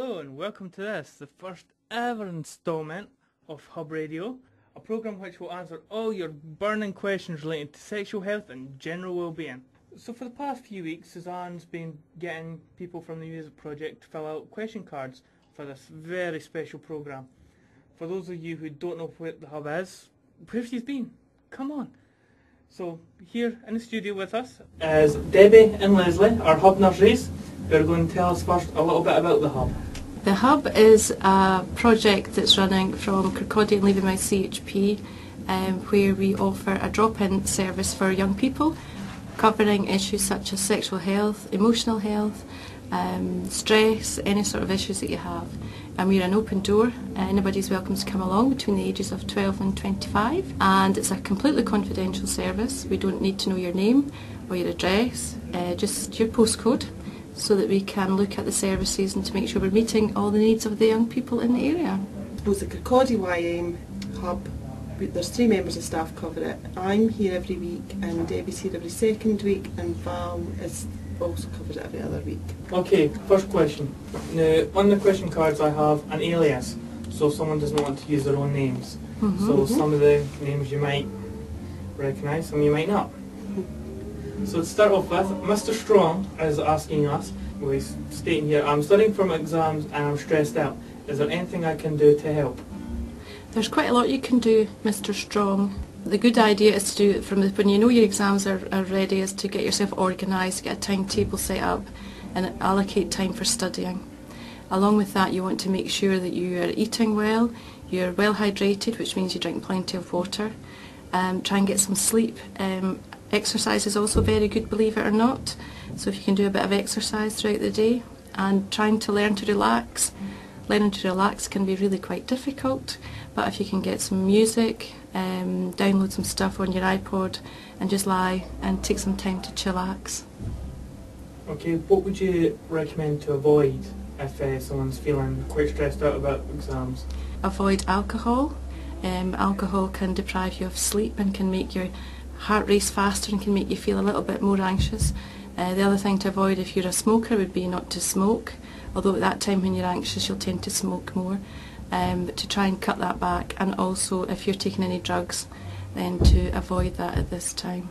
Hello and welcome to this, the first ever instalment of Hub Radio, a programme which will answer all your burning questions related to sexual health and general well-being. So for the past few weeks, Suzanne's been getting people from the music project to fill out question cards for this very special programme. For those of you who don't know what the Hub is, where have you been? Come on. So here in the studio with us is Debbie and Leslie, our Hub nurseries. They're going to tell us first a little bit about the Hub. The Hub is a project that's running from Kirkcaldy and Leaving CHP, where we offer a drop-in service for young people, covering issues such as sexual health, emotional health, stress, any sort of issues that you have. And we're an open door. Anybody's welcome to come along between the ages of 12 and 25. And it's a completely confidential service. We don't need to know your name or your address, just your postcode, so that we can look at the services and to make sure we're meeting all the needs of the young people in the area. I suppose the Kirkcaldy YM Hub, there's 3 members of staff cover it. I'm here every week and Debbie's here every second week and Val is also covers it every other week. Okay, first question. Now, on the question cards I have an alias, so someone doesn't want to use their own names. So some of the names you might recognise, some you might not. So to start off with, Mr. Strong is asking us, he's stating here, I'm studying for my exams and I'm stressed out. Is there anything I can do to help? There's quite a lot you can do, Mr. Strong. The good idea is to do it from when you know your exams are ready, is to get yourself organised, get a timetable set up and allocate time for studying. Along with that, you want to make sure that you are eating well, you're well hydrated, which means you drink plenty of water. Try and get some sleep. Exercise is also very good, believe it or not. So if you can do a bit of exercise throughout the day and trying to learn to relax. Learning to relax can be really quite difficult, but if you can get some music, download some stuff on your iPod and just lie and take some time to chillax. Okay, what would you recommend to avoid if someone's feeling quite stressed out about exams? Avoid alcohol. Alcohol can deprive you of sleep and can make your heart race faster and can make you feel a little bit more anxious. The other thing to avoid if you're a smoker would be not to smoke, although at that time when you're anxious you'll tend to smoke more, but to try and cut that back. And also if you're taking any drugs, then to avoid that at this time.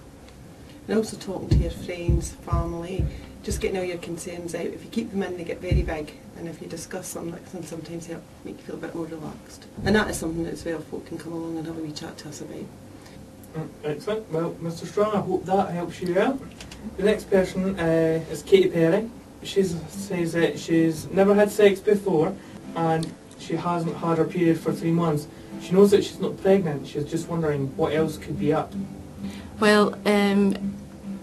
And also talking to your friends, family, just getting all your concerns out. If you keep them in, they get very big, and if you discuss them, that can sometimes help make you feel a bit more relaxed. And that is something that as well folk can come along and have a wee chat to us about. Excellent. Well, Mr. Strong, I hope that helps you out. The next person is Katie Perry. She says that she's never had sex before and she hasn't had her period for 3 months. She knows that she's not pregnant. She's just wondering what else could be up. Well,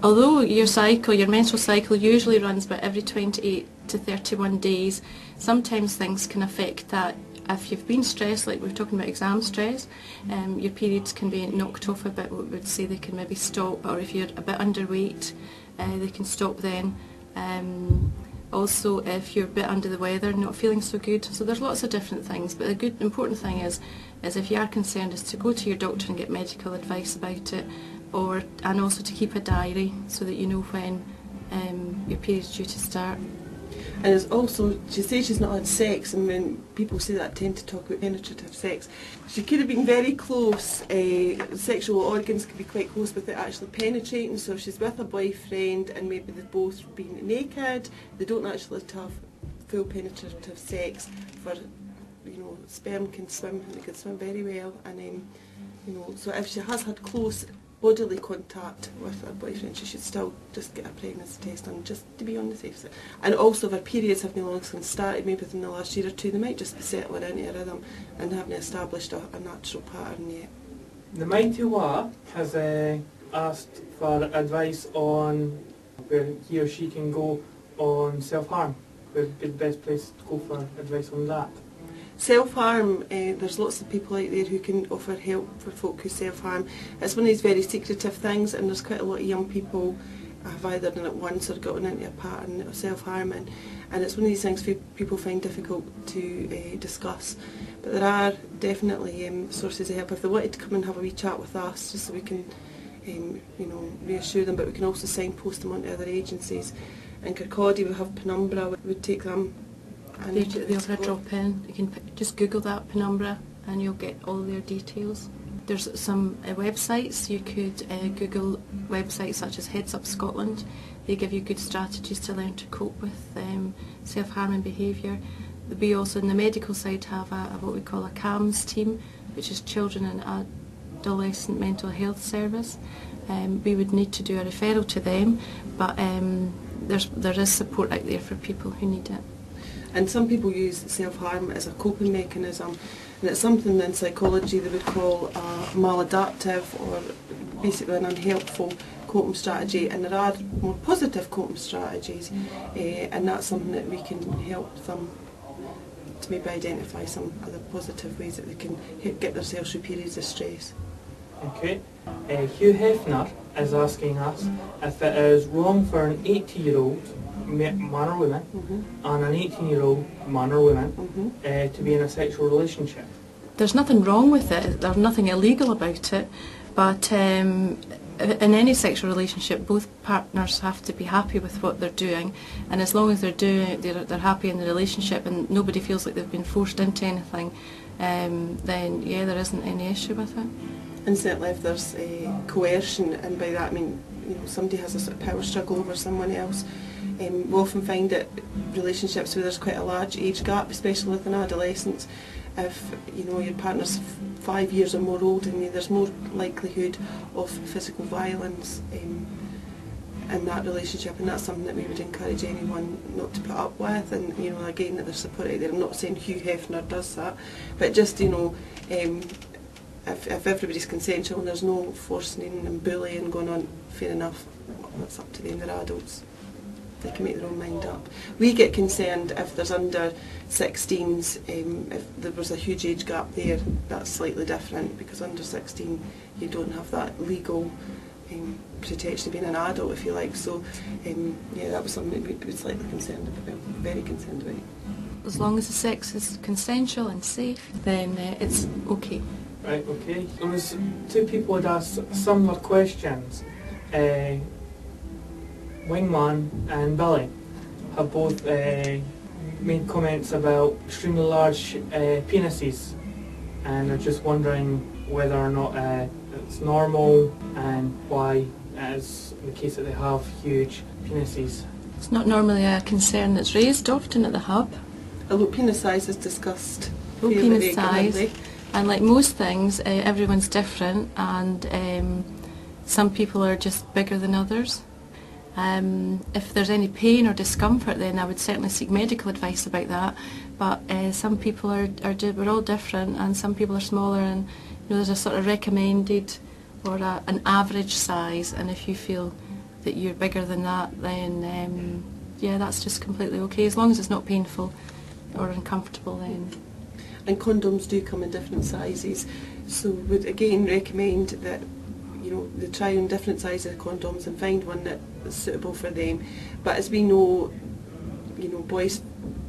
although your menstrual cycle usually runs about every 28 to 31 days, sometimes things can affect that. If you've been stressed, like we're talking about exam stress, your periods can be knocked off a bit. We would say they can maybe stop, or if you're a bit underweight, they can stop then. Also, if you're a bit under the weather, not feeling so good. So there's lots of different things, but the important thing is if you are concerned, is to go to your doctor and get medical advice about it, and also to keep a diary so that you know when your period's due to start. And it's also, she says she's not had sex, and when people say that, tend to talk about penetrative sex. She could have been very close. Sexual organs could be quite close without actually penetrating, so if she's with a boyfriend and maybe they've both been naked, they don't actually have full penetrative sex. For, sperm can swim, and they can swim very well, and so if she has had close bodily contact with her boyfriend, she should still just get a pregnancy test done, just to be on the safe side. And also if her periods have no long since started, maybe within the last year or 2, they might just be settling into a rhythm and haven't established a natural pattern yet. The Mighty Wa has asked for advice on where he or she can go on self-harm. Where would be the best place to go for advice on that? Self-harm, there's lots of people out there who can offer help for folk who self-harm. It's one of these very secretive things, and there's quite a lot of young people have either done it once or gotten into a pattern of self-harming, and it's one of these things people find difficult to discuss. But there are definitely sources of help. If they wanted to come and have a wee chat with us, just so we can reassure them, but we can also signpost them onto other agencies. In Kirkcaldy we have Penumbra, we would take them And They'll have a drop in. You can just Google that penumbra and you'll get all their details. There's some websites. You could Google websites such as Heads Up Scotland. They give you good strategies to learn to cope with self-harming behaviour. We also, in the medical side, have what we call a CAMS team, which is Children and Adolescent Mental Health Service. We would need to do a referral to them, but there is support out there for people who need it. And some people use self-harm as a coping mechanism, and it's something in psychology they would call a maladaptive, or basically an unhelpful coping strategy, and there are more positive coping strategies, and that's something that we can help them to maybe identify some other positive ways that they can get themselves through periods of stress. Okay. Hugh Hefner is asking us if it is wrong for an 80-year-old man or woman and an 18-year-old man or woman to be in a sexual relationship. There's nothing wrong with it. There's nothing illegal about it, but in any sexual relationship, both partners have to be happy with what they're doing, and as long as they're happy in the relationship and nobody feels like they've been forced into anything, then yeah, there isn't any issue with it. And certainly if there's coercion, and by that I mean somebody has a sort of power struggle over someone else, we often find that relationships where there's quite a large age gap, especially within adolescents, if your partner's 5 years or more older than you, there's more likelihood of physical violence in that relationship, and that's something that we would encourage anyone not to put up with. And again, that there's support out there. I'm not saying Hugh Hefner does that, but just if everybody's consensual and there's no forcing and bullying going on, fair enough, that's up to them, they're adults. They can make their own mind up. We get concerned if there's under 16s, if there was a huge age gap there, that's slightly different, because under 16 you don't have that legal protection of being an adult, if you like. So yeah, that was something that we were slightly concerned about, very concerned about. As long as the sex is consensual and safe, then it's okay. Right, okay. There was two people had asked similar questions. Wingman and Billy have both made comments about extremely large penises, and are just wondering whether or not it's normal and why it is the case that they have huge penises. It's not normally a concern that's raised often at the hub. Although penis size is discussed Low fairly penis regularly. size, and like most things, everyone's different, and some people are just bigger than others. If there's any pain or discomfort, then I would certainly seek medical advice about that. But some people we're all different, and some people are smaller, and there's a sort of recommended or an average size, and if you feel that you're bigger than that, then yeah, that's just completely okay, as long as it's not painful or uncomfortable then. And condoms do come in different sizes, so would again recommend that they try on different sizes of condoms and find one that is suitable for them. But as we know, boys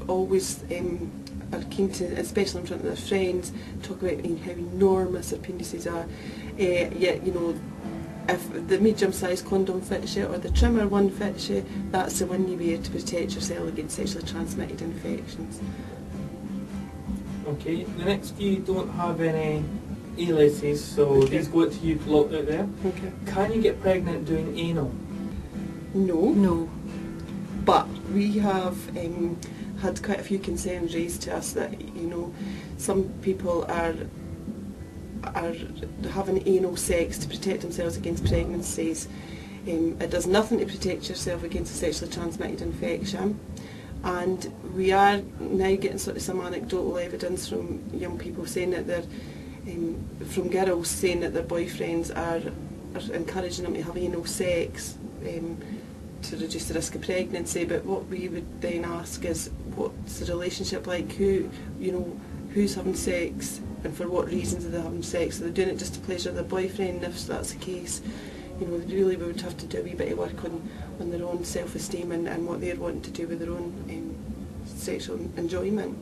always are keen to, especially in front of their friends, talk about how enormous their penises are. Yet if the medium size condom fits you or the trimmer one fits you, that's the one you wear to protect yourself against sexually transmitted infections. Okay, the next few don't have any aliases, so Okay. these go to you lot out there. Okay. Can you get pregnant doing anal? No. No. But we have had quite a few concerns raised to us that some people are having anal sex to protect themselves against pregnancies. It does nothing to protect yourself against a sexually transmitted infection, and we are now getting sort of some anecdotal evidence from young people saying that they're from girls saying that their boyfriends are encouraging them to have anal sex to reduce the risk of pregnancy. But what we would then ask is, what's the relationship like? Who's having sex, and for what reasons are they having sex? Are they doing it just to pleasure their boyfriend? If that's the case, they really would have to do a wee bit of work on their own self-esteem and what they're wanting to do with their own sexual enjoyment.